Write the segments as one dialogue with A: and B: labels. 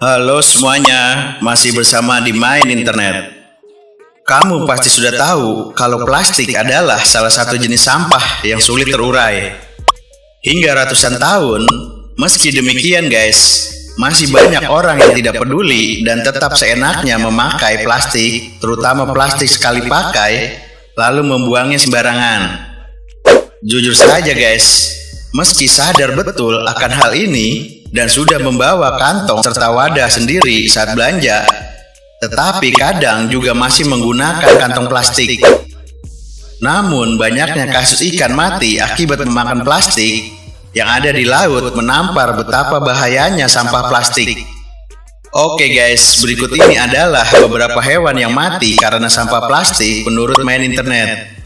A: Halo semuanya, masih bersama di Main Internet. Kamu pasti sudah tahu kalau plastik adalah salah satu jenis sampah yang sulit terurai. Hingga ratusan tahun, meski demikian guys, masih banyak orang yang tidak peduli dan tetap seenaknya memakai plastik, terutama plastik sekali pakai, lalu membuangnya sembarangan. Jujur saja guys, meski sadar betul akan hal ini dan sudah membawa kantong serta wadah sendiri saat belanja, tetapi kadang juga masih menggunakan kantong plastik. Namun banyaknya kasus ikan mati akibat memakan plastik yang ada di laut menampar betapa bahayanya sampah plastik. Oke guys, berikut ini adalah beberapa hewan yang mati karena sampah plastik menurut Main Internet.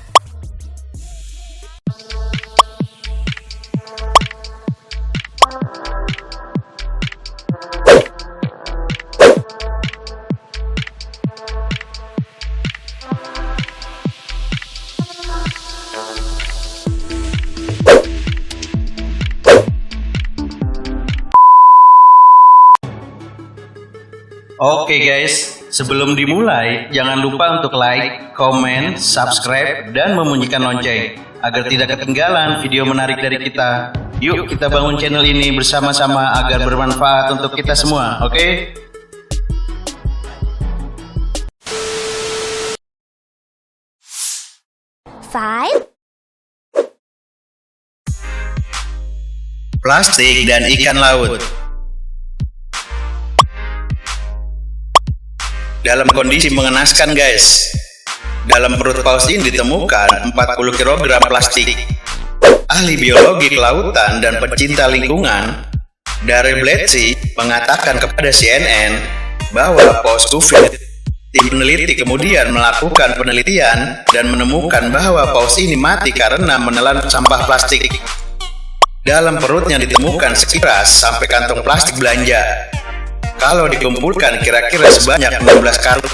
A: Oke guys, sebelum dimulai, jangan lupa untuk like, komen, subscribe, dan membunyikan lonceng agar tidak ketinggalan video menarik dari kita. Yuk kita bangun channel ini bersama-sama agar bermanfaat untuk kita semua, oke?
B: Five.
A: Plastik dan ikan laut. Dalam kondisi mengenaskan guys, dalam perut paus ini ditemukan 40 kg plastik. Ahli biologi kelautan dan pecinta lingkungan Darrell Bledsoe mengatakan kepada CNN bahwa paus Cuvier. Tim peneliti kemudian melakukan penelitian dan menemukan bahwa paus ini mati karena menelan sampah plastik. Dalam perutnya ditemukan sekilas sampai kantong plastik belanja. Kalau dikumpulkan kira-kira sebanyak 16 karung.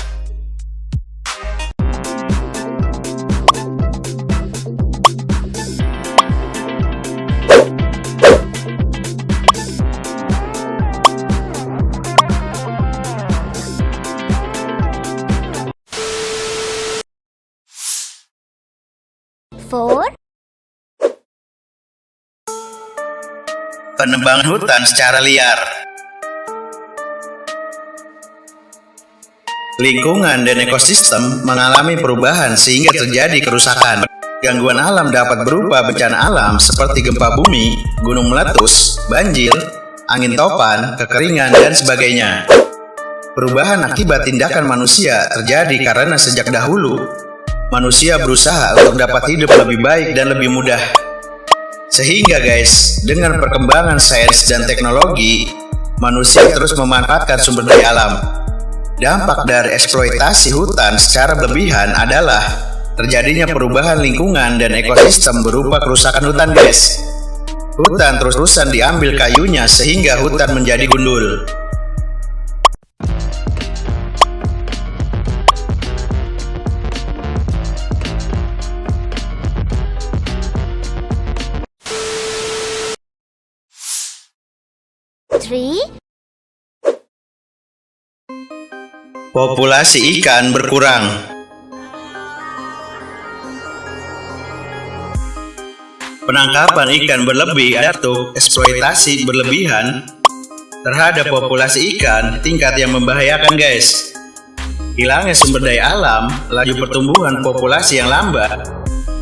B: Four.
A: Penebangan hutan secara liar. Lingkungan dan ekosistem mengalami perubahan sehingga terjadi kerusakan. Gangguan alam dapat berupa bencana alam seperti gempa bumi, gunung meletus, banjir, angin topan, kekeringan, dan sebagainya. Perubahan akibat tindakan manusia terjadi karena sejak dahulu, manusia berusaha untuk dapat hidup lebih baik dan lebih mudah. Sehingga guys, dengan perkembangan sains dan teknologi, manusia terus memanfaatkan sumber daya alam. Dampak dari eksploitasi hutan secara berlebihan adalah terjadinya perubahan lingkungan dan ekosistem berupa kerusakan hutan guys. Hutan terus-terusan diambil kayunya sehingga hutan menjadi gundul.
B: Three.
A: Populasi ikan berkurang. Penangkapan ikan berlebih atau eksploitasi berlebihan terhadap populasi ikan tingkat yang membahayakan guys. Hilangnya sumber daya alam, laju pertumbuhan populasi yang lambat,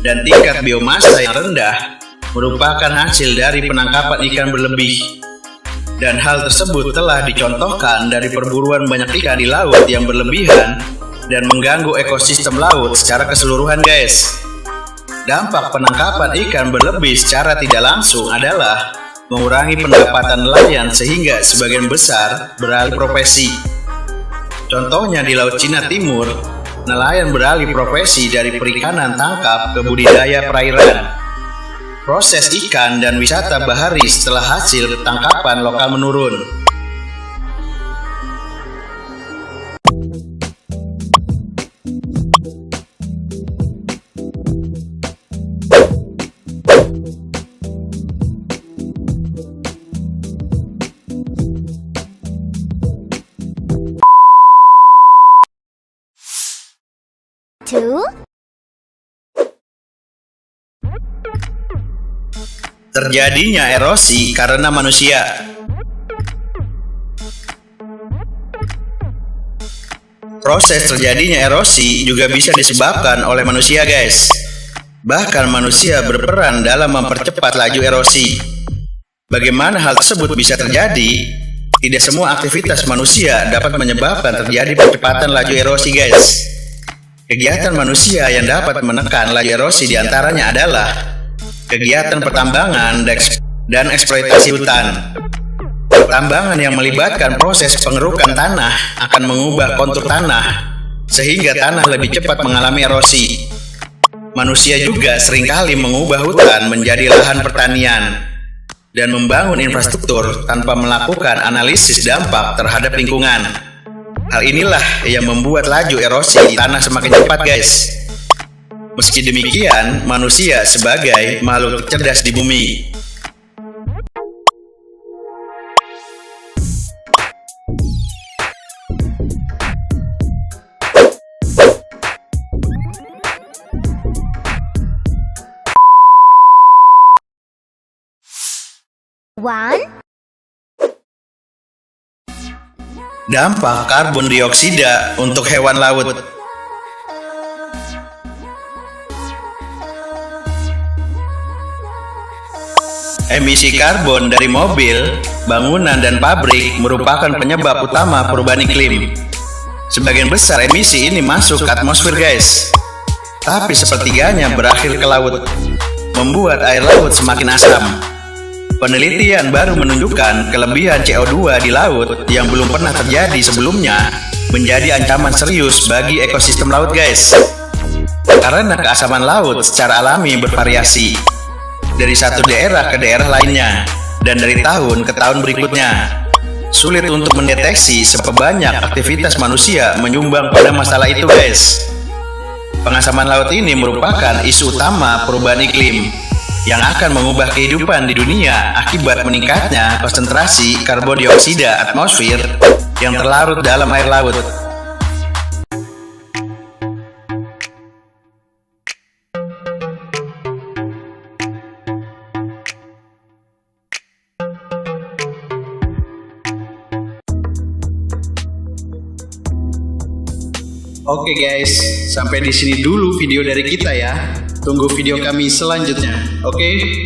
A: dan tingkat biomasa yang rendah merupakan hasil dari penangkapan ikan berlebih. Dan hal tersebut telah dicontohkan dari perburuan banyak ikan di laut yang berlebihan dan mengganggu ekosistem laut secara keseluruhan guys. Dampak penangkapan ikan berlebih secara tidak langsung adalah mengurangi pendapatan nelayan sehingga sebagian besar beralih profesi. Contohnya di Laut Cina Timur, nelayan beralih profesi dari perikanan tangkap ke budidaya perairan. Proses ikan dan wisata bahari setelah hasil tangkapan lokal menurun. Terjadinya erosi karena manusia. Proses terjadinya erosi juga bisa disebabkan oleh manusia, guys. Bahkan manusia berperan dalam mempercepat laju erosi. Bagaimana hal tersebut bisa terjadi? Tidak semua aktivitas manusia dapat menyebabkan terjadi percepatan laju erosi, guys. Kegiatan manusia yang dapat menekan laju erosi diantaranya adalah kegiatan pertambangan dan eksploitasi hutan. Pertambangan yang melibatkan proses pengerukan tanah akan mengubah kontur tanah, sehingga tanah lebih cepat mengalami erosi. Manusia juga seringkali mengubah hutan menjadi lahan pertanian dan membangun infrastruktur tanpa melakukan analisis dampak terhadap lingkungan. Hal inilah yang membuat laju erosi tanah semakin cepat, guys. Meski demikian, manusia sebagai makhluk cerdas di bumi. Dampak karbon dioksida untuk hewan laut. Emisi karbon dari mobil, bangunan, dan pabrik merupakan penyebab utama perubahan iklim. Sebagian besar emisi ini masuk ke atmosfer, guys. Tapi sepertiganya berakhir ke laut, membuat air laut semakin asam. Penelitian baru menunjukkan kelebihan CO2 di laut yang belum pernah terjadi sebelumnya menjadi ancaman serius bagi ekosistem laut, guys. Karena keasaman laut secara alami bervariasi dari satu daerah ke daerah lainnya dan dari tahun ke tahun berikutnya. Sulit untuk mendeteksi seberapa banyak aktivitas manusia menyumbang pada masalah itu, guys. Pengasaman laut ini merupakan isu utama perubahan iklim yang akan mengubah kehidupan di dunia akibat meningkatnya konsentrasi karbon dioksida atmosfer yang terlarut dalam air laut. Oke guys, sampai di sini dulu video dari kita ya. Tunggu video kami selanjutnya. Oke?